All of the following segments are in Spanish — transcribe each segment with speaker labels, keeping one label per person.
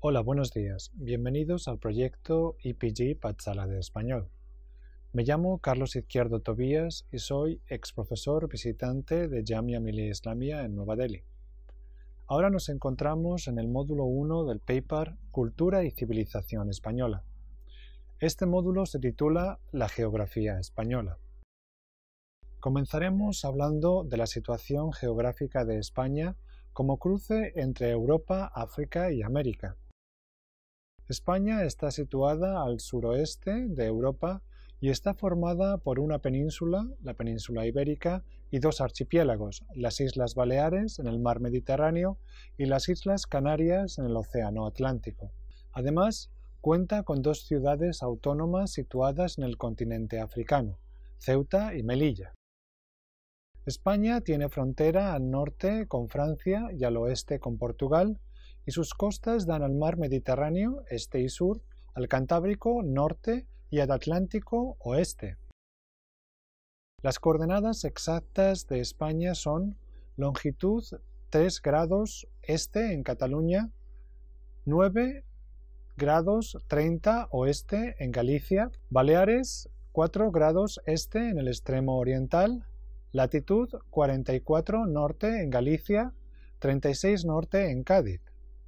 Speaker 1: Hola, buenos días. Bienvenidos al proyecto IPG Patsala de Español. Me llamo Carlos Izquierdo Tobías y soy exprofesor visitante de Jamia Millia Islamia en Nueva Delhi. Ahora nos encontramos en el módulo 1 del paper Cultura y Civilización Española. Este módulo se titula La Geografía Española. Comenzaremos hablando de la situación geográfica de España como cruce entre Europa, África y América. España está situada al suroeste de Europa y está formada por una península, la península ibérica, y dos archipiélagos, las Islas Baleares en el mar Mediterráneo y las Islas Canarias en el Océano Atlántico. Además, cuenta con dos ciudades autónomas situadas en el continente africano, Ceuta y Melilla. España tiene frontera al norte con Francia y al oeste con Portugal, y sus costas dan al mar Mediterráneo, este y sur, al Cantábrico, norte, y al Atlántico, oeste. Las coordenadas exactas de España son longitud 3 grados este en Cataluña, 9 grados 30 oeste en Galicia, Baleares 4 grados este en el extremo oriental, latitud 44 norte en Galicia, 36 norte en Cádiz.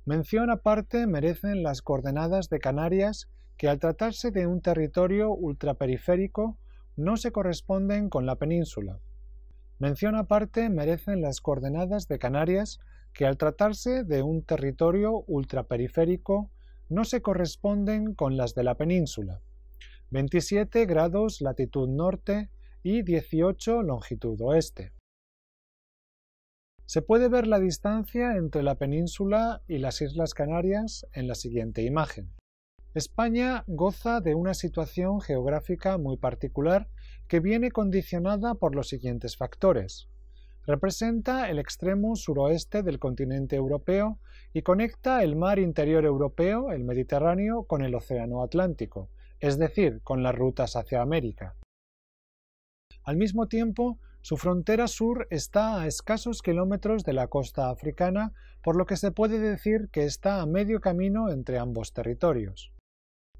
Speaker 1: Mención aparte merecen las coordenadas de Canarias, que al tratarse de un territorio ultraperiférico no se corresponden con la península. Mención aparte merecen las coordenadas de Canarias, que al tratarse de un territorio ultraperiférico no se corresponden con las de la península. 27 grados latitud norte y 18 longitud oeste. Se puede ver la distancia entre la península y las Islas Canarias en la siguiente imagen. España goza de una situación geográfica muy particular que viene condicionada por los siguientes factores. Representa el extremo suroeste del continente europeo y conecta el mar interior europeo, el Mediterráneo, con el Océano Atlántico, es decir, con las rutas hacia América. Al mismo tiempo, su frontera sur está a escasos kilómetros de la costa africana, por lo que se puede decir que está a medio camino entre ambos territorios.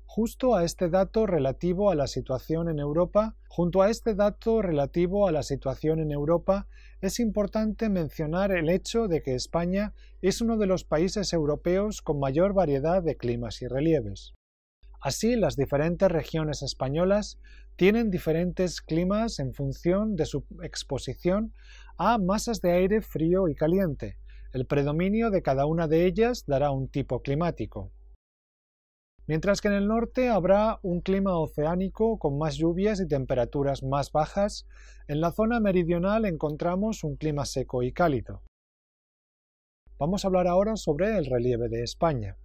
Speaker 1: Junto a este dato relativo a la situación en Europa, es importante mencionar el hecho de que España es uno de los países europeos con mayor variedad de climas y relieves. Así, las diferentes regiones españolas tienen diferentes climas en función de su exposición a masas de aire frío y caliente. El predominio de cada una de ellas dará un tipo climático. Mientras que en el norte habrá un clima oceánico con más lluvias y temperaturas más bajas, en la zona meridional encontramos un clima seco y cálido. Vamos a hablar ahora sobre el relieve de España.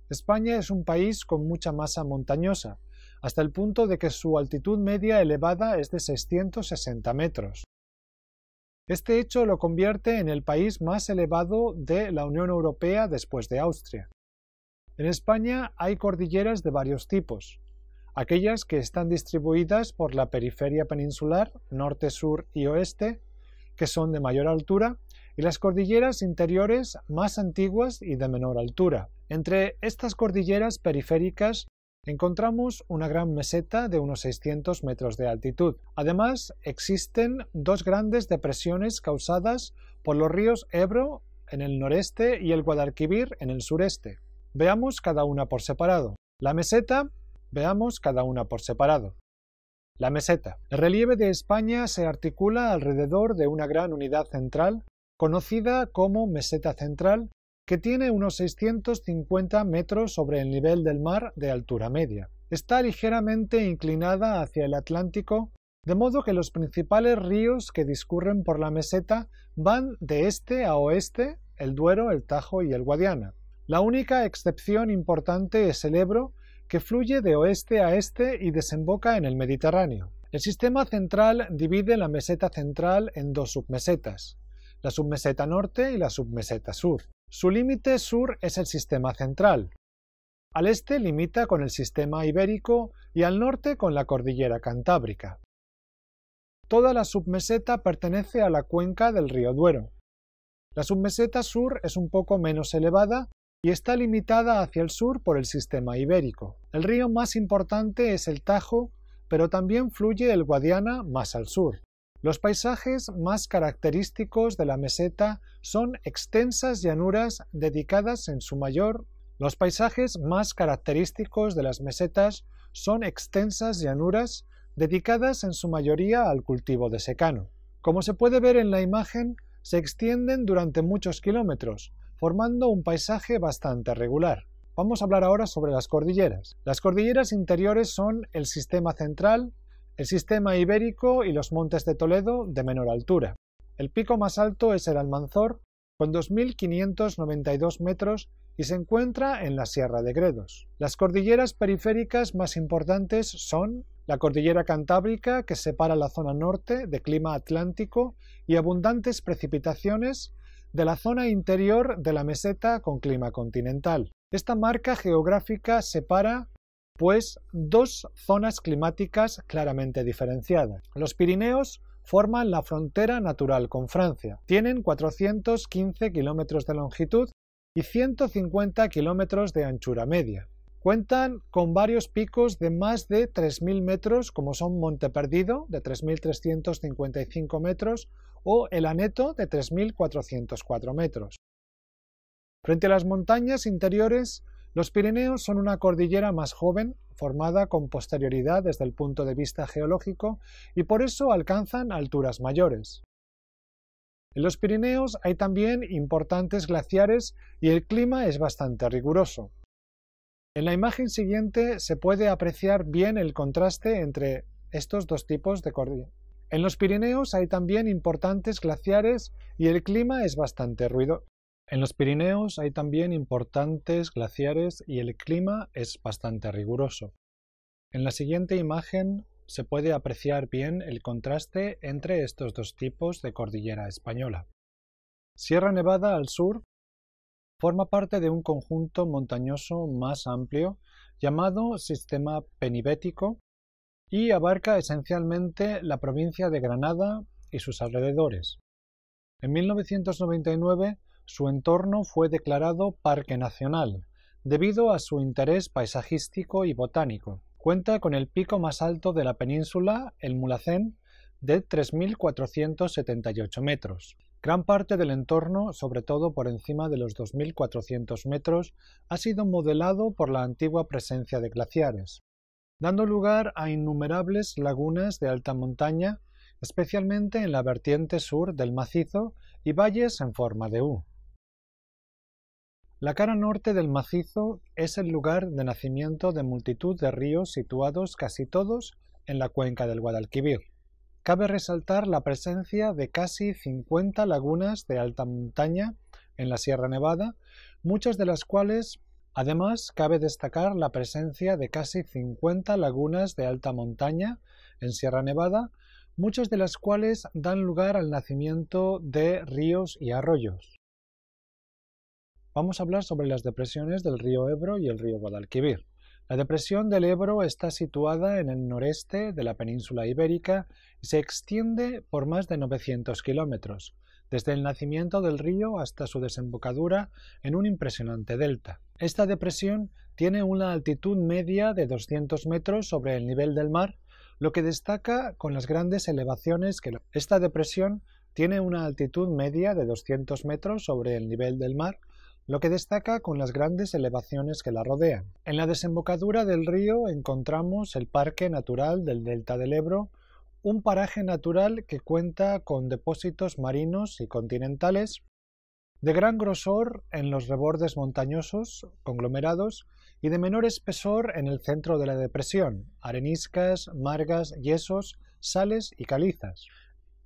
Speaker 1: España es un país con mucha masa montañosa, hasta el punto de que su altitud media elevada es de 660 metros. Este hecho lo convierte en el país más elevado de la Unión Europea después de Austria. En España hay cordilleras de varios tipos, aquellas que están distribuidas por la periferia peninsular, norte, sur y oeste, que son de mayor altura, y las cordilleras interiores más antiguas y de menor altura. Entre estas cordilleras periféricas encontramos una gran meseta de unos 600 metros de altitud. Además, existen dos grandes depresiones causadas por los ríos Ebro en el noreste y el Guadalquivir en el sureste. Veamos cada una por separado. La meseta. El relieve de España se articula alrededor de una gran unidad central, conocida como meseta central, que tiene unos 650 metros sobre el nivel del mar de altura media. Está ligeramente inclinada hacia el Atlántico, de modo que los principales ríos que discurren por la meseta van de este a oeste, el Duero, el Tajo y el Guadiana. La única excepción importante es el Ebro, que fluye de oeste a este y desemboca en el Mediterráneo. El sistema central divide la meseta central en dos submesetas, la submeseta norte y la submeseta sur. Su límite sur es el sistema central. Al este limita con el sistema ibérico y al norte con la cordillera cantábrica. Toda la submeseta pertenece a la cuenca del río Duero. La submeseta sur es un poco menos elevada y está limitada hacia el sur por el sistema ibérico. El río más importante es el Tajo, pero también fluye el Guadiana más al sur. Los paisajes más característicos de la meseta son extensas llanuras dedicadas en su mayor. Los paisajes más característicos de las mesetas son extensas llanuras dedicadas en su mayoría al cultivo de secano. Como se puede ver en la imagen, se extienden durante muchos kilómetros, formando un paisaje bastante regular. Vamos a hablar ahora sobre las cordilleras. Las cordilleras interiores son el sistema central, el sistema ibérico y los montes de Toledo de menor altura. El pico más alto es el Almanzor, con 2.592 metros y se encuentra en la Sierra de Gredos. Las cordilleras periféricas más importantes son la cordillera Cantábrica, que separa la zona norte de clima atlántico y abundantes precipitaciones de la zona interior de la meseta con clima continental. Esta marca geográfica separa pues dos zonas climáticas claramente diferenciadas. Los Pirineos forman la frontera natural con Francia. Tienen 415 kilómetros de longitud y 150 kilómetros de anchura media. Cuentan con varios picos de más de 3.000 metros, como son Monte Perdido, de 3.355 metros, o el Aneto, de 3.404 metros. Frente a las montañas interiores, los Pirineos son una cordillera más joven, formada con posterioridad desde el punto de vista geológico, y por eso alcanzan alturas mayores. En los Pirineos hay también importantes glaciares y el clima es bastante riguroso. En la imagen siguiente se puede apreciar bien el contraste entre estos dos tipos de cordillera. En los Pirineos hay también importantes glaciares y el clima es bastante ruidoso. En los Pirineos hay también importantes glaciares y el clima es bastante riguroso. En la siguiente imagen se puede apreciar bien el contraste entre estos dos tipos de cordillera española. Sierra Nevada al sur forma parte de un conjunto montañoso más amplio llamado Sistema Penibético y abarca esencialmente la provincia de Granada y sus alrededores. En 1999 su entorno fue declarado Parque Nacional, debido a su interés paisajístico y botánico. Cuenta con el pico más alto de la península, el Mulhacén, de 3.478 metros. Gran parte del entorno, sobre todo por encima de los 2.400 metros, ha sido modelado por la antigua presencia de glaciares, dando lugar a innumerables lagunas de alta montaña, especialmente en la vertiente sur del macizo y valles en forma de U. La cara norte del macizo es el lugar de nacimiento de multitud de ríos situados casi todos en la cuenca del Guadalquivir. Cabe resaltar la presencia de casi 50 lagunas de alta montaña en la Sierra Nevada, muchas de las cuales, además, cabe destacar la presencia de casi 50 lagunas de alta montaña en Sierra Nevada, muchas de las cuales dan lugar al nacimiento de ríos y arroyos. Vamos a hablar sobre las depresiones del río Ebro y el río Guadalquivir. La depresión del Ebro está situada en el noreste de la península ibérica y se extiende por más de 900 kilómetros, desde el nacimiento del río hasta su desembocadura en un impresionante delta. Esta depresión tiene una altitud media de 200 metros sobre el nivel del mar, lo que destaca con las grandes elevaciones que esta depresión tiene una altitud media de 200 metros sobre el nivel del mar, lo que destaca con las grandes elevaciones que la rodean. En la desembocadura del río encontramos el Parque Natural del Delta del Ebro, un paraje natural que cuenta con depósitos marinos y continentales de gran grosor en los rebordes montañosos, conglomerados, y de menor espesor en el centro de la depresión, areniscas, margas, yesos, sales y calizas.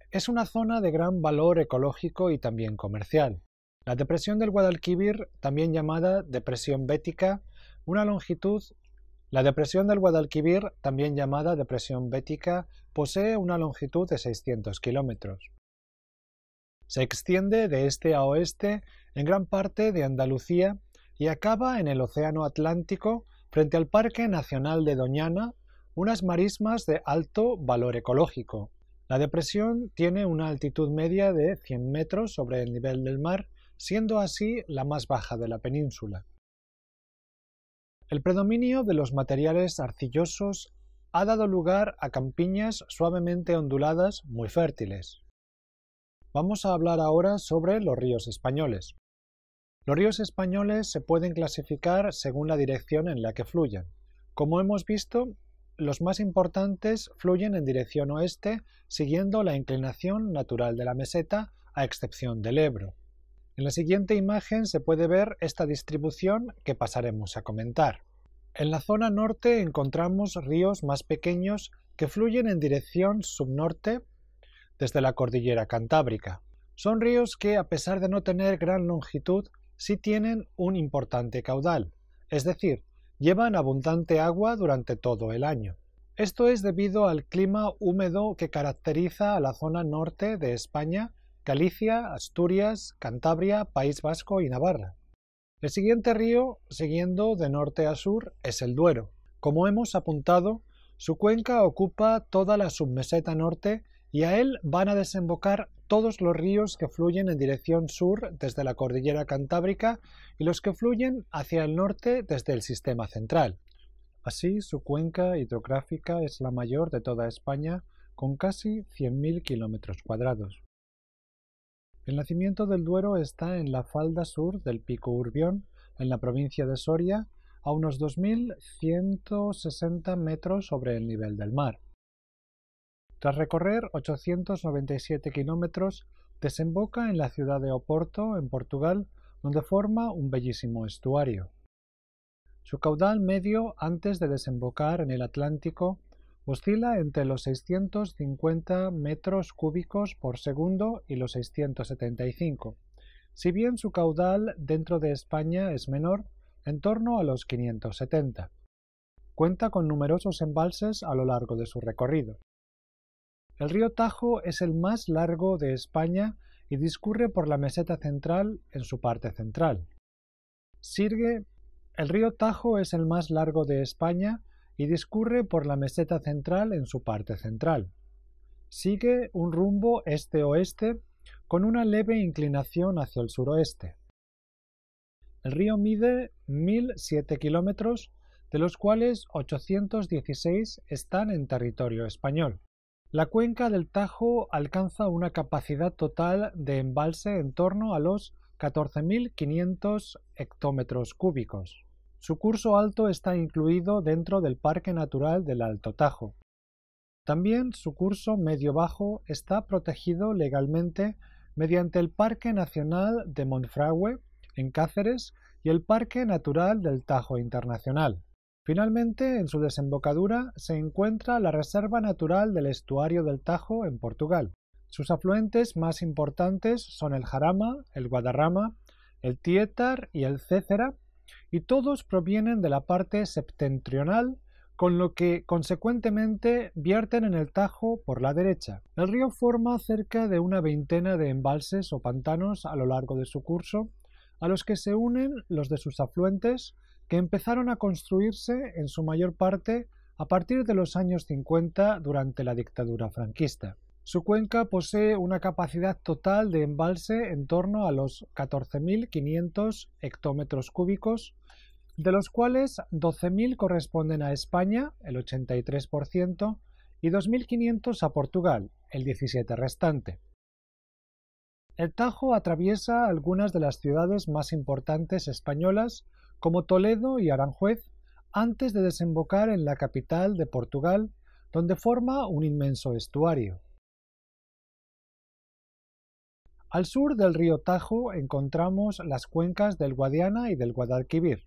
Speaker 1: Es una zona de gran valor ecológico y también comercial. La depresión del Guadalquivir, también llamada depresión bética, posee una longitud de 600 kilómetros. Se extiende de este a oeste en gran parte de Andalucía y acaba en el Océano Atlántico frente al Parque Nacional de Doñana, unas marismas de alto valor ecológico. La depresión tiene una altitud media de 100 metros sobre el nivel del mar, siendo así la más baja de la península. El predominio de los materiales arcillosos ha dado lugar a campiñas suavemente onduladas muy fértiles. Vamos a hablar ahora sobre los ríos españoles. Los ríos españoles se pueden clasificar según la dirección en la que fluyen. Como hemos visto, los más importantes fluyen en dirección oeste, siguiendo la inclinación natural de la meseta, a excepción del Ebro. En la siguiente imagen se puede ver esta distribución que pasaremos a comentar. En la zona norte encontramos ríos más pequeños que fluyen en dirección subnorte desde la cordillera Cantábrica. Son ríos que, a pesar de no tener gran longitud, sí tienen un importante caudal, es decir, llevan abundante agua durante todo el año. Esto es debido al clima húmedo que caracteriza a la zona norte de España, Galicia, Asturias, Cantabria, País Vasco y Navarra. El siguiente río, siguiendo de norte a sur, es el Duero. Como hemos apuntado, su cuenca ocupa toda la submeseta norte y a él van a desembocar todos los ríos que fluyen en dirección sur desde la cordillera Cantábrica y los que fluyen hacia el norte desde el sistema central. Así, su cuenca hidrográfica es la mayor de toda España, con casi 100.000 kilómetros cuadrados. El nacimiento del Duero está en la falda sur del Pico Urbión, en la provincia de Soria, a unos 2.160 metros sobre el nivel del mar. Tras recorrer 897 kilómetros, desemboca en la ciudad de Oporto, en Portugal, donde forma un bellísimo estuario. Su caudal medio antes de desembocar en el Atlántico oscila entre los 650 metros cúbicos por segundo y los 675, si bien su caudal dentro de España es menor, en torno a los 570. Cuenta con numerosos embalses a lo largo de su recorrido. El río Tajo es el más largo de España y discurre por la meseta central en su parte central. El río Tajo es el más largo de España y discurre por la meseta central en su parte central. Sigue un rumbo este-oeste con una leve inclinación hacia el suroeste. El río mide 1.007 kilómetros, de los cuales 816 están en territorio español. La cuenca del Tajo alcanza una capacidad total de embalse en torno a los 14.500 hectómetros cúbicos. Su curso alto está incluido dentro del Parque Natural del Alto Tajo. También su curso medio-bajo está protegido legalmente mediante el Parque Nacional de Monfragüe, en Cáceres, y el Parque Natural del Tajo Internacional. Finalmente, en su desembocadura se encuentra la Reserva Natural del Estuario del Tajo en Portugal. Sus afluentes más importantes son el Jarama, el Guadarrama, el Tietar y el Cécera, y todos provienen de la parte septentrional, con lo que consecuentemente vierten en el Tajo por la derecha. El río forma cerca de una veintena de embalses o pantanos a lo largo de su curso, a los que se unen los de sus afluentes, que empezaron a construirse en su mayor parte a partir de los años 50 durante la dictadura franquista. Su cuenca posee una capacidad total de embalse en torno a los 14.500 hectómetros cúbicos, de los cuales 12.000 corresponden a España, el 83%, y 2.500 a Portugal, el 17% restante. El Tajo atraviesa algunas de las ciudades más importantes españolas, como Toledo y Aranjuez, antes de desembocar en la capital de Portugal, donde forma un inmenso estuario. Al sur del río Tajo encontramos las cuencas del Guadiana y del Guadalquivir.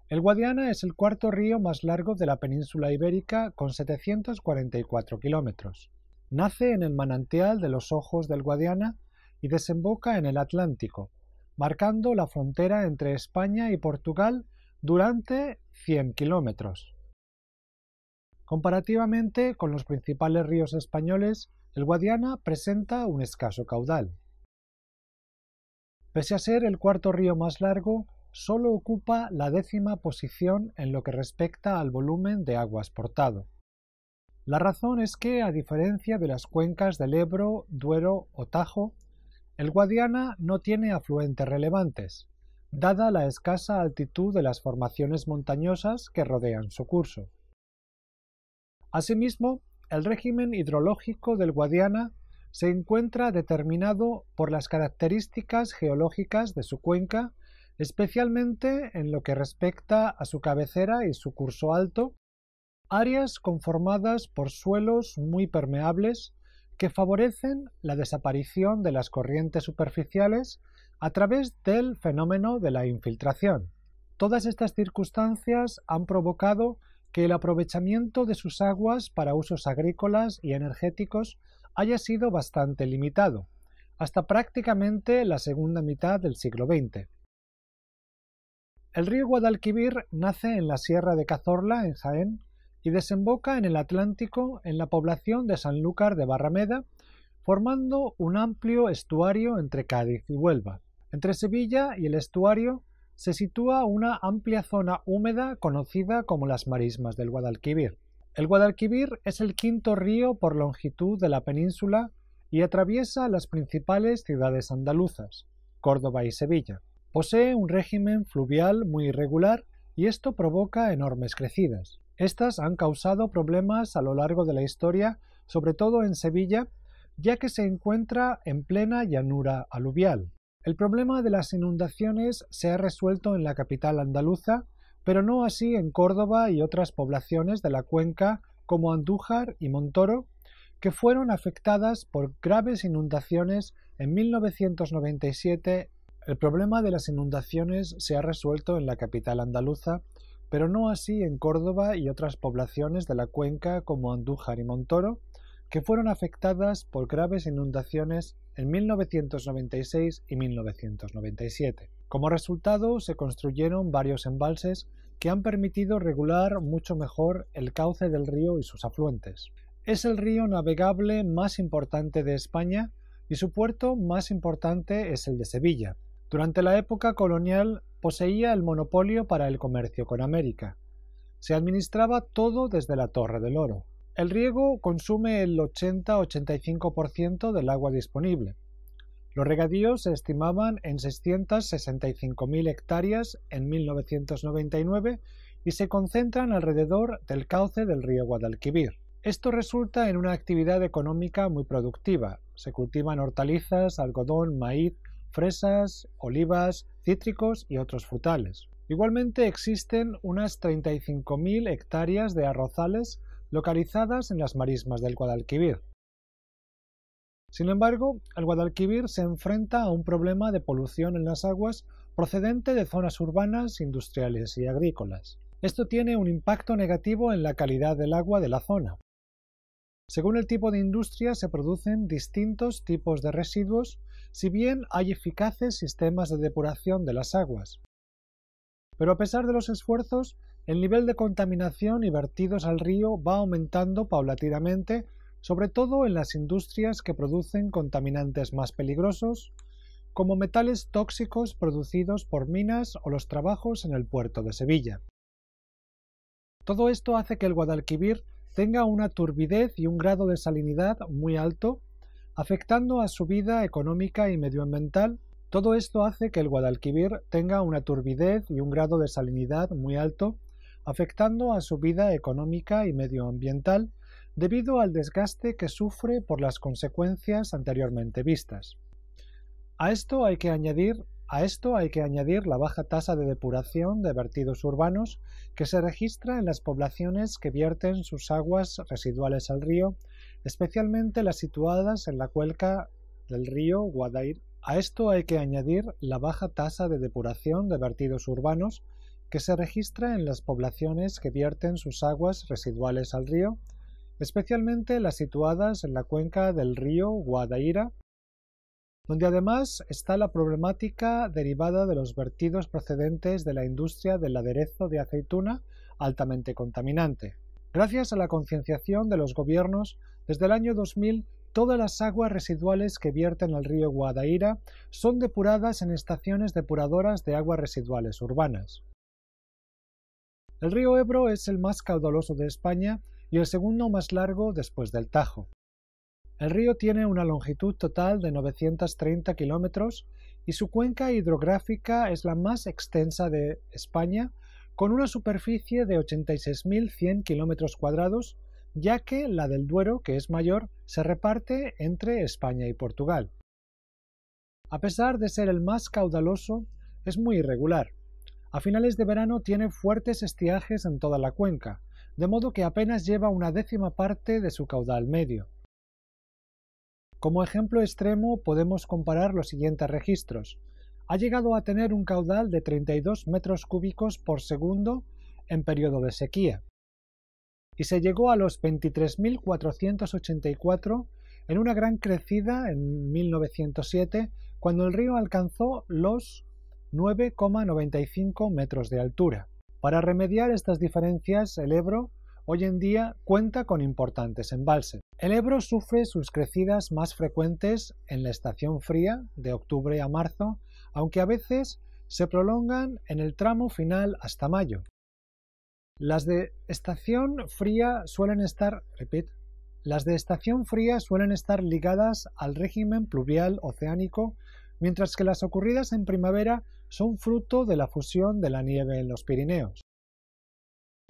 Speaker 1: El Guadiana es el cuarto río más largo de la península ibérica, con 744 kilómetros. Nace en el manantial de los Ojos del Guadiana y desemboca en el Atlántico, marcando la frontera entre España y Portugal durante 100 kilómetros. Comparativamente con los principales ríos españoles, el Guadiana presenta un escaso caudal. Pese a ser el cuarto río más largo, solo ocupa la 10ª posición en lo que respecta al volumen de agua exportado. La razón es que, a diferencia de las cuencas del Ebro, Duero o Tajo, El Guadiana no tiene afluentes relevantes, dada la escasa altitud de las formaciones montañosas que rodean su curso. Asimismo, el régimen hidrológico del Guadiana se encuentra determinado por las características geológicas de su cuenca, especialmente en lo que respecta a su cabecera y su curso alto, áreas conformadas por suelos muy permeables que favorecen la desaparición de las corrientes superficiales a través del fenómeno de la infiltración. Todas estas circunstancias han provocado que el aprovechamiento de sus aguas para usos agrícolas y energéticos haya sido bastante limitado, hasta prácticamente la segunda mitad del siglo XX. El río Guadalquivir nace en la Sierra de Cazorla, en Jaén, y desemboca en el Atlántico en la población de Sanlúcar de Barrameda, formando un amplio estuario entre Cádiz y Huelva. Entre Sevilla y el estuario se sitúa una amplia zona húmeda conocida como las Marismas del Guadalquivir. El Guadalquivir es el quinto río por longitud de la península y atraviesa las principales ciudades andaluzas, Córdoba y Sevilla. Posee un régimen fluvial muy irregular y esto provoca enormes crecidas. Estas han causado problemas a lo largo de la historia, sobre todo en Sevilla, ya que se encuentra en plena llanura aluvial. El problema de las inundaciones se ha resuelto en la capital andaluza, pero no así en Córdoba y otras poblaciones de la cuenca como Andújar y Montoro, que fueron afectadas por graves inundaciones en 1997. El problema de las inundaciones se ha resuelto en la capital andaluza, pero no así en Córdoba y otras poblaciones de la cuenca como Andújar y Montoro, que fueron afectadas por graves inundaciones en 1996 y 1997. Como resultado, se construyeron varios embalses que han permitido regular mucho mejor el cauce del río y sus afluentes. Es el río navegable más importante de España y su puerto más importante es el de Sevilla. Durante la época colonial poseía el monopolio para el comercio con América. Se administraba todo desde la Torre del Oro. El riego consume el 80-85% del agua disponible. Los regadíos se estimaban en 665.000 hectáreas en 1999 y se concentran alrededor del cauce del río Guadalquivir. Esto resulta en una actividad económica muy productiva. Se cultivan hortalizas, algodón, maíz, fresas, olivas, cítricos y otros frutales. Igualmente existen unas 35.000 hectáreas de arrozales localizadas en las marismas del Guadalquivir. Sin embargo, el Guadalquivir se enfrenta a un problema de polución en las aguas procedente de zonas urbanas, industriales y agrícolas. Esto tiene un impacto negativo en la calidad del agua de la zona. Según el tipo de industria se producen distintos tipos de residuos, si bien hay eficaces sistemas de depuración de las aguas. Pero a pesar de los esfuerzos, el nivel de contaminación y vertidos al río va aumentando paulatinamente, sobre todo en las industrias que producen contaminantes más peligrosos, como metales tóxicos producidos por minas o los trabajos en el puerto de Sevilla. Todo esto hace que el Guadalquivir tenga una turbidez y un grado de salinidad muy alto, afectando a su vida económica y medioambiental. Todo esto hace que el Guadalquivir tenga una turbidez y un grado de salinidad muy alto, afectando a su vida económica y medioambiental debido al desgaste que sufre por las consecuencias anteriormente vistas. A esto hay que añadir la baja tasa de depuración de vertidos urbanos que se registra en las poblaciones que vierten sus aguas residuales al río, especialmente las situadas en la cuenca del río Guadair. A esto hay que añadir la baja tasa de depuración de vertidos urbanos que se registra en las poblaciones que vierten sus aguas residuales al río, especialmente las situadas en la cuenca del río Guadaira, donde además está la problemática derivada de los vertidos procedentes de la industria del aderezo de aceituna altamente contaminante. Gracias a la concienciación de los gobiernos, desde el año 2000 todas las aguas residuales que vierten al río Guadaira son depuradas en estaciones depuradoras de aguas residuales urbanas. El río Ebro es el más caudaloso de España y el segundo más largo después del Tajo. El río tiene una longitud total de 930 kilómetros y su cuenca hidrográfica es la más extensa de España, con una superficie de 86.100 kilómetros cuadrados, ya que la del Duero, que es mayor, se reparte entre España y Portugal. A pesar de ser el más caudaloso, es muy irregular. A finales de verano tiene fuertes estiajes en toda la cuenca, de modo que apenas lleva una décima parte de su caudal medio. Como ejemplo extremo podemos comparar los siguientes registros. Ha llegado a tener un caudal de 32 metros cúbicos por segundo en periodo de sequía, y se llegó a los 23.484 en una gran crecida en 1907, cuando el río alcanzó los 9,95 metros de altura. Para remediar estas diferencias, el Ebro hoy en día cuenta con importantes embalses. El Ebro sufre sus crecidas más frecuentes en la estación fría, de octubre a marzo, aunque a veces se prolongan en el tramo final hasta mayo. Las de estación fría suelen estar ligadas al régimen pluvial oceánico, mientras que las ocurridas en primavera son fruto de la fusión de la nieve en los Pirineos.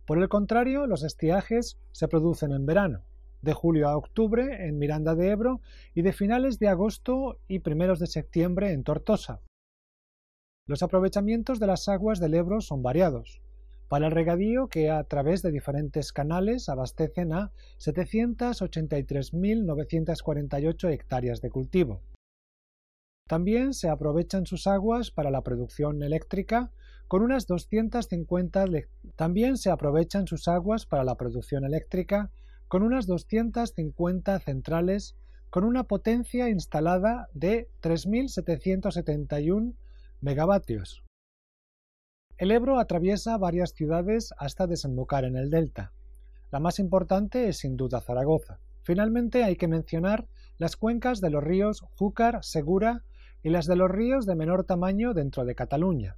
Speaker 1: Por el contrario, los estiajes se producen en verano, de julio a octubre en Miranda de Ebro y de finales de agosto y primeros de septiembre en Tortosa. Los aprovechamientos de las aguas del Ebro son variados. Para el regadío, que a través de diferentes canales abastecen a 783.948 hectáreas de cultivo. También se aprovechan sus aguas para la producción eléctrica con unas 250 centrales con una potencia instalada de 3.771 megavatios. El Ebro atraviesa varias ciudades hasta desembocar en el delta. La más importante es sin duda Zaragoza. Finalmente hay que mencionar las cuencas de los ríos Júcar, Segura y las de los ríos de menor tamaño dentro de Cataluña.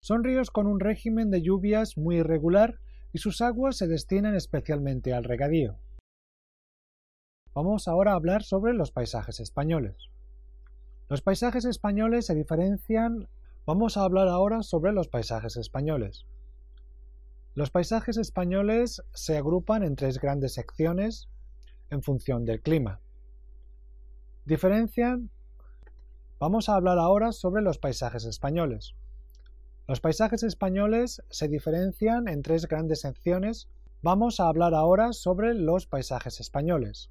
Speaker 1: Son ríos con un régimen de lluvias muy irregular y sus aguas se destinan especialmente al regadío. Vamos ahora a hablar sobre los paisajes españoles. Los paisajes españoles se diferencian. Vamos a hablar ahora sobre los paisajes españoles. Los paisajes españoles se agrupan en tres grandes secciones en función del clima. Vamos a hablar ahora sobre los paisajes españoles. Los paisajes españoles se diferencian en tres grandes secciones. Vamos a hablar ahora sobre los paisajes españoles.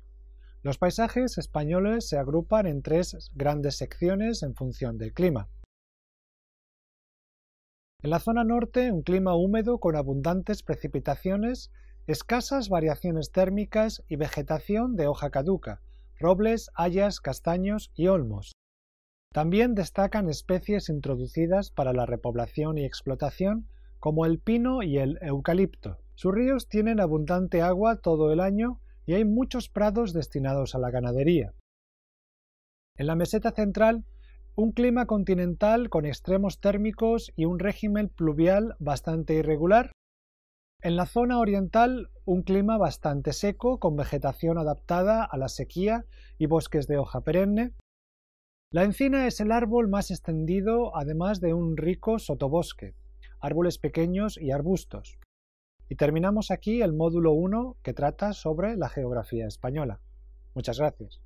Speaker 1: Los paisajes españoles se agrupan en tres grandes secciones en función del clima. En la zona norte, un clima húmedo con abundantes precipitaciones, escasas variaciones térmicas y vegetación de hoja caduca, robles, hayas, castaños y olmos. También destacan especies introducidas para la repoblación y explotación, como el pino y el eucalipto. Sus ríos tienen abundante agua todo el año y hay muchos prados destinados a la ganadería. En la meseta central, un clima continental con extremos térmicos y un régimen pluvial bastante irregular. En la zona oriental, un clima bastante seco con vegetación adaptada a la sequía y bosques de hoja perenne. La encina es el árbol más extendido, además de un rico sotobosque, árboles pequeños y arbustos. Y terminamos aquí el módulo 1 que trata sobre la geografía española. Muchas gracias.